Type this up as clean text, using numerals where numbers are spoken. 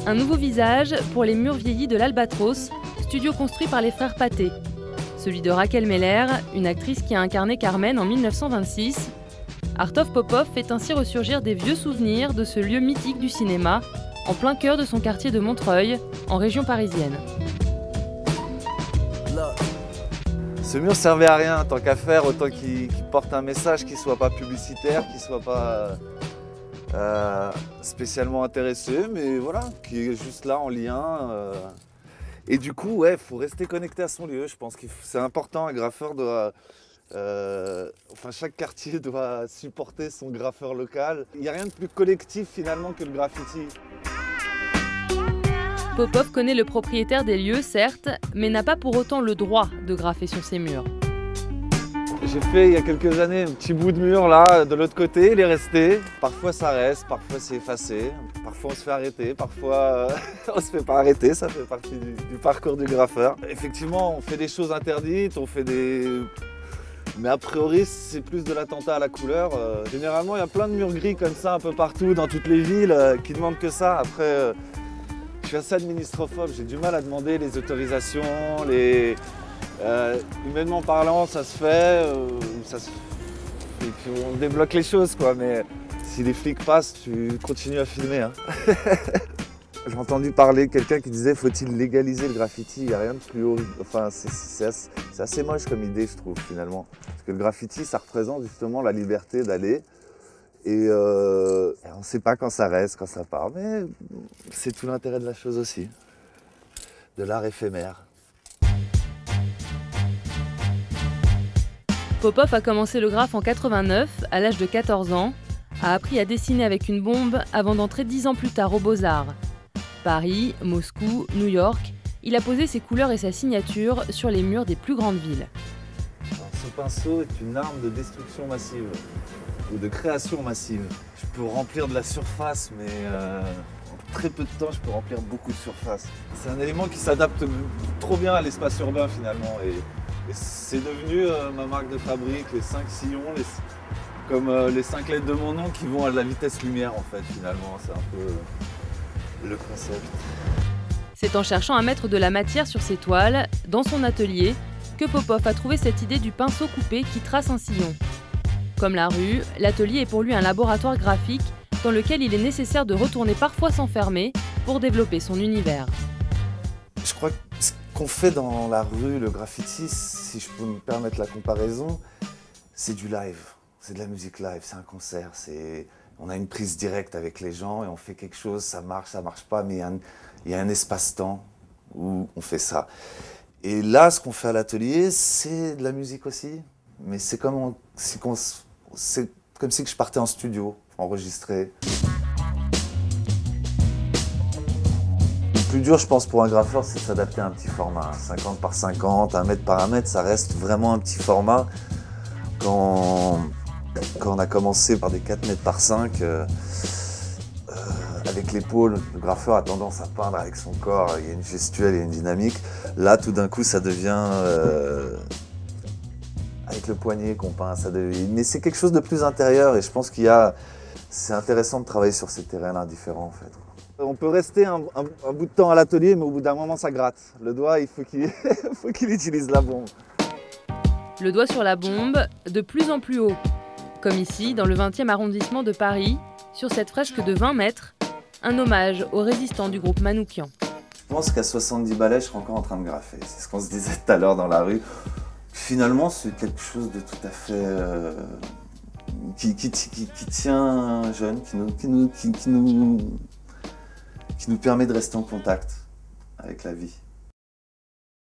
Un nouveau visage pour les murs vieillis de l'Albatros, studio construit par les frères Pathé. Celui de Raquel Meller, une actrice qui a incarné Carmen en 1926. Artov Popov fait ainsi ressurgir des vieux souvenirs de ce lieu mythique du cinéma, en plein cœur de son quartier de Montreuil, en région parisienne. Ce mur servait à rien, tant qu'à faire, autant qu'il porte un message qui ne soit pas publicitaire, qui ne soit pas spécialement intéressé, mais voilà, qui est juste là en lien. Et du coup, ouais, il faut rester connecté à son lieu. Je pense que c'est important, un graffeur doit... chaque quartier doit supporter son graffeur local. Il n'y a rien de plus collectif finalement que le graffiti. Popov connaît le propriétaire des lieux, certes, mais n'a pas pour autant le droit de graffer sur ses murs. J'ai fait il y a quelques années un petit bout de mur là, de l'autre côté, il est resté. Parfois ça reste, parfois c'est effacé, parfois on se fait arrêter, parfois on se fait pas arrêter, ça fait partie du parcours du graffeur. Effectivement, on fait des choses interdites, on fait des... Mais a priori, c'est plus de l'attentat à la couleur. Généralement, il y a plein de murs gris comme ça un peu partout dans toutes les villes qui demandent que ça. Après, je suis assez administrophobe, j'ai du mal à demander les autorisations, humainement parlant, ça se fait, et puis on débloque les choses, quoi. Mais si les flics passent, tu continues à filmer. Hein. J'ai entendu parler quelqu'un qui disait faut-il légaliser le graffiti, il n'y a rien de plus horrible. Enfin, c'est assez moche comme idée, je trouve, finalement. Parce que le graffiti, ça représente justement la liberté d'aller. Et on ne sait pas quand ça reste, quand ça part. Mais c'est tout l'intérêt de la chose aussi. De l'art éphémère. Popov a commencé le graphe en 89, à l'âge de 14 ans, a appris à dessiner avec une bombe avant d'entrer 10 ans plus tard aux Beaux-Arts. Paris, Moscou, New York, il a posé ses couleurs et sa signature sur les murs des plus grandes villes. Alors, ce pinceau est une arme de destruction massive, ou de création massive. Je peux remplir de la surface, mais en très peu de temps, je peux remplir beaucoup de surface. C'est un élément qui s'adapte trop bien à l'espace urbain finalement. Et c'est devenu ma marque de fabrique, les 5 sillons, comme les 5 lettres de mon nom qui vont à la vitesse lumière en fait finalement. C'est un peu le concept. C'est en cherchant à mettre de la matière sur ses toiles, dans son atelier, que Popov a trouvé cette idée du pinceau coupé qui trace un sillon. Comme la rue, l'atelier est pour lui un laboratoire graphique dans lequel il est nécessaire de retourner parfois s'enfermer pour développer son univers. Je crois que ce qu'on fait dans la rue, le graffiti, si je peux me permettre la comparaison, c'est du live, c'est de la musique live, c'est un concert, on a une prise directe avec les gens et on fait quelque chose, ça marche pas, mais il y a un espace-temps où on fait ça. Et là, ce qu'on fait à l'atelier, c'est de la musique aussi, mais c'est comme si je partais en studio, enregistrer. Le plus dur, je pense, pour un graffeur, c'est de s'adapter à un petit format. 50 par 50, 1 mètre par 1 mètre, ça reste vraiment un petit format. Quand on a commencé par des 4 mètres par 5, avec l'épaule, le graffeur a tendance à peindre avec son corps, il y a une gestuelle, il y a une dynamique. Là, tout d'un coup, ça devient avec le poignet qu'on peint. Mais c'est quelque chose de plus intérieur et je pense c'est intéressant de travailler sur ces terrains-là différents en fait. On peut rester un bout de temps à l'atelier, mais au bout d'un moment, ça gratte. Le doigt, il faut qu'il utilise la bombe. Le doigt sur la bombe, de plus en plus haut. Comme ici, dans le 20e arrondissement de Paris, sur cette fresque de 20 mètres, un hommage aux résistants du groupe Manoukian. Je pense qu'à 70 balais, je serai encore en train de graffer. C'est ce qu'on se disait tout à l'heure dans la rue. Finalement, c'est quelque chose de tout à fait... qui tient jeune, qui nous permet de rester en contact avec la vie.